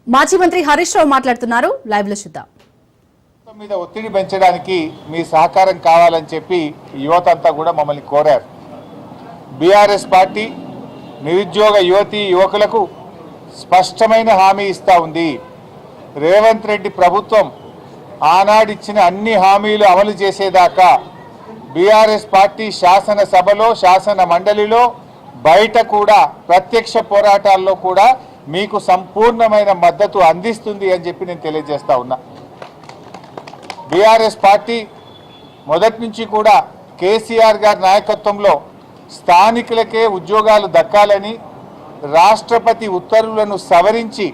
మాజీ మంత్రి హరీష్ రావు మాట్లాడుతున్నారు. లైవ్ లో చూద్దాం. మీద ఒత్తిడి పెంచడానికి మీ సహకారం కావాలని చెప్పి యువత అంతా కూడా మమ్మల్ని కోరారు. బీఆర్ఎస్ పార్టీ నిరుద్యోగ యువకులకు స్పష్టమైన హామీ ఇస్తా ఉంది. రేవంత్ రెడ్డి ప్రభుత్వం ఆనాడిచ్చిన అన్ని హామీలు అమలు చేసేదాకా బీఆర్ఎస్ పార్టీ శాసనసభలో, శాసన మండలిలో, బయట కూడా ప్రత్యక్ష పోరాటాల్లో కూడా మీకు సంపూర్ణమైన మద్దతు అందిస్తుంది అని చెప్పి నేను తెలియజేస్తా ఉన్నా. బీఆర్ఎస్ పార్టీ మొదటి నుంచి కూడా కేసీఆర్ గారి నాయకత్వంలో స్థానికులకే ఉద్యోగాలు దక్కాలని రాష్ట్రపతి ఉత్తర్వులను సవరించి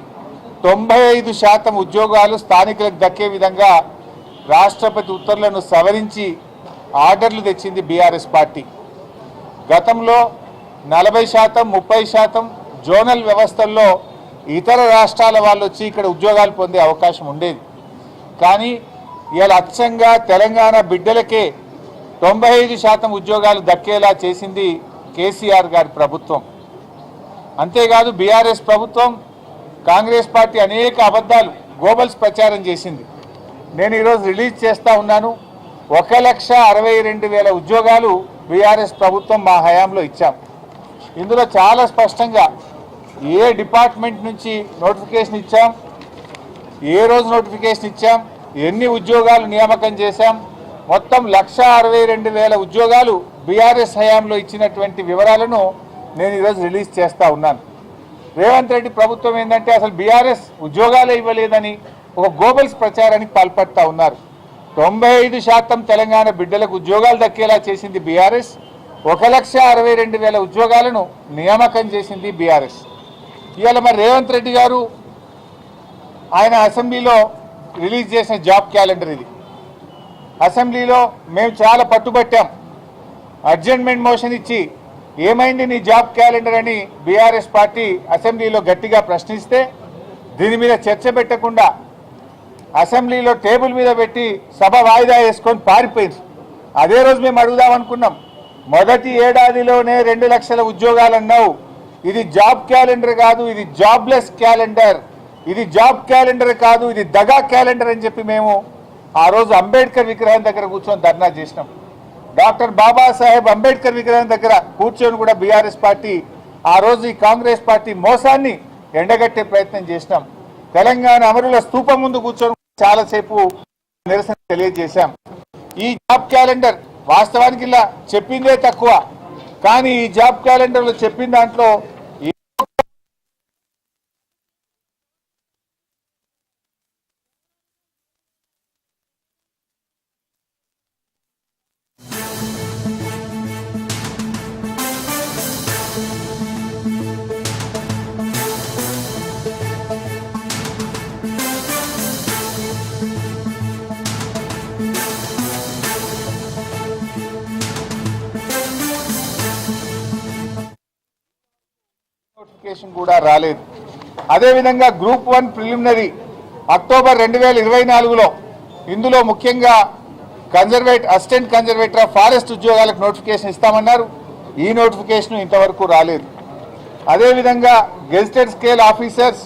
95% ఉద్యోగాలు స్థానికులకు దక్కే విధంగా రాష్ట్రపతి ఉత్తర్వులను సవరించి ఆర్డర్లు తెచ్చింది బీఆర్ఎస్ పార్టీ. గతంలో 40%, 30% జోనల్ వ్యవస్థల్లో ఇతర రాష్ట్రాల వాళ్ళు వచ్చి ఇక్కడ ఉద్యోగాలు పొందే అవకాశం ఉండేది. కానీ ఇవాళ అచ్చంగా తెలంగాణ బిడ్డలకే 95% ఉద్యోగాలు దక్కేలా చేసింది కేసీఆర్ గారి ప్రభుత్వం. అంతేకాదు బీఆర్ఎస్ ప్రభుత్వం, కాంగ్రెస్ పార్టీ అనేక అబద్ధాలు, గోబల్స్ ప్రచారం చేసింది. నేను ఈరోజు రిలీజ్ చేస్తూ ఉన్నాను. 1,62,000 ఉద్యోగాలు బీఆర్ఎస్ ప్రభుత్వం మా హయాంలో ఇచ్చాం. ఇందులో చాలా స్పష్టంగా ఏ డిపార్ట్మెంట్ నుంచి నోటిఫికేషన్ ఇచ్చాం, ఏ రోజు నోటిఫికేషన్ ఇచ్చాం, ఎన్ని ఉద్యోగాలు నియామకం చేశాం, మొత్తం 1,62,000 ఉద్యోగాలు బీఆర్ఎస్ హయాంలో ఇచ్చినటువంటి వివరాలను నేను ఈరోజు రిలీజ్ చేస్తూ ఉన్నాను. రేవంత్ రెడ్డి ప్రభుత్వం ఏంటంటే అసలు బీఆర్ఎస్ ఉద్యోగాలే ఇవ్వలేదని ఒక గోబల్స్ ప్రచారానికి పాల్పడతా ఉన్నారు. 95% తెలంగాణ బిడ్డలకు ఉద్యోగాలు దక్కేలా చేసింది బీఆర్ఎస్. 1,62,000 ఉద్యోగాలను నియామకం చేసింది బీఆర్ఎస్. ఇవాళ మరి రేవంత్ రెడ్డి గారు ఆయన అసెంబ్లీలో రిలీజ్ చేసిన జాబ్ క్యాలెండర్ ఇది. అసెంబ్లీలో మేము చాలా పట్టుబట్టాం. అడ్జర్న్మెంట్ మోషన్ ఇచ్చి ఏమైంది నీ జాబ్ క్యాలెండర్ అని బీఆర్ఎస్ పార్టీ అసెంబ్లీలో గట్టిగా ప్రశ్నిస్తే దీని మీద చర్చ పెట్టకుండా అసెంబ్లీలో టేబుల్ మీద పెట్టి సభ వాయిదా వేసుకొని పారిపోయింది. అదే రోజు మేము అడుగుదాం అనుకున్నాం, మొదటి ఏడాదిలోనే 2 లక్షల ఉద్యోగాలు అన్నావు, ఇది జాబ్ క్యాలెండర్ కాదు, ఇది జాబ్లెస్ క్యాలెండర్, ఇది జాబ్ క్యాలెండర్ కాదు, ఇది దగా క్యాలెండర్ అని చెప్పి మేము ఆ రోజు అంబేద్కర్ విగ్రహం దగ్గర కూర్చొని ధర్నా చేసినాం. డాక్టర్ బాబాసాహెబ్ అంబేద్కర్ విగ్రహం దగ్గర కూర్చొని కూడా బీఆర్ఎస్ పార్టీ ఆ రోజు ఈ కాంగ్రెస్ పార్టీ మోసాన్ని ఎండగట్టే ప్రయత్నం చేసినాం. తెలంగాణ అమరుల స్తూపం ముందు కూర్చొని చాలాసేపు నిరసన తెలియజేశాం. ఈ జాబ్ క్యాలెండర్ వాస్తవానికి ఇలా చెప్పిందే తక్కువ, కానీ ఈ జాబ్ క్యాలెండర్లో చెప్పిన దాంట్లో నోటిఫికేషన్ కూడా రాలేదు. అదేవిధంగా గ్రూప్ 1 ప్రిలిమినరీ అక్టోబర్ 2024లో ఇందులో ముఖ్యంగా అసిస్టెంట్ కన్జర్వేటర్ ఆఫ్ ఫారెస్ట్ ఉద్యోగాలకు నోటిఫికేషన్ ఇస్తామన్నారు. ఈ నోటిఫికేషన్ ఇంతవరకు రాలేదు. అదేవిధంగా gazetted scale officers,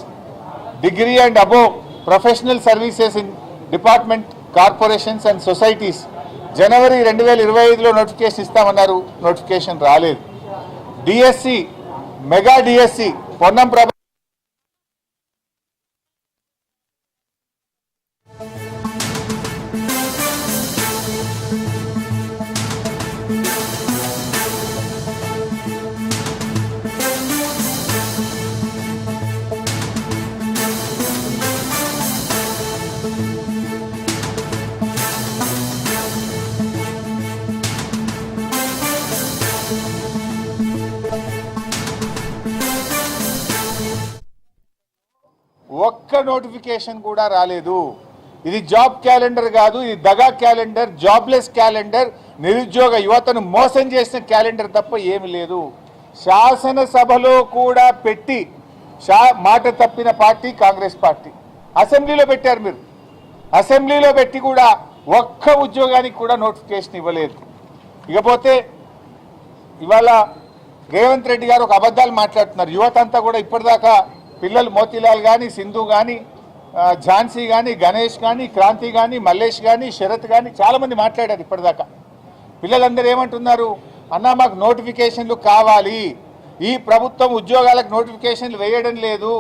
degree and above professional services in department, corporations and societies జనవరి 2025లో నోటిఫికేషన్ ఇస్తామన్నారు. నోటిఫికేషన్ రాలేదు. DSC, mega DSC Ponnam Prabha ఒక్క నోటిఫికేషన్ కూడా రాలేదు. ఇది జాబ్ క్యాలెండర్ కాదు, ఇది దగా క్యాలెండర్, జాబ్లెస్ క్యాలెండర్, నిరుద్యోగ యువతను మోసం చేసిన క్యాలెండర్ తప్ప ఏమి లేదు. శాసనసభలో కూడా పెట్టి మాట తప్పిన పార్టీ కాంగ్రెస్ పార్టీ. అసెంబ్లీలో పెట్టారు మీరు, అసెంబ్లీలో పెట్టి కూడా ఒక్క ఉద్యోగానికి కూడా నోటిఫికేషన్ ఇవ్వలేదు. ఇకపోతే ఇవాళ రేవంత్ రెడ్డి గారు ఒక అబద్ధాలు మాట్లాడుతున్నారు. యువత అంతా కూడా ఇప్పటిదాకా పిల్లలు మోతీలాల్ కానీ, సింధు కానీ, ఝాన్సీ కానీ, గణేష్ కానీ, క్రాంతి కానీ, మల్లేష్ కానీ, శరత్ కానీ చాలామంది మాట్లాడారు ఇప్పటిదాకా. పిల్లలందరూ ఏమంటున్నారు, అన్న మాకు నోటిఫికేషన్లు కావాలి, ఈ ప్రభుత్వం ఉద్యోగాలకు నోటిఫికేషన్లు వేయడం లేదు.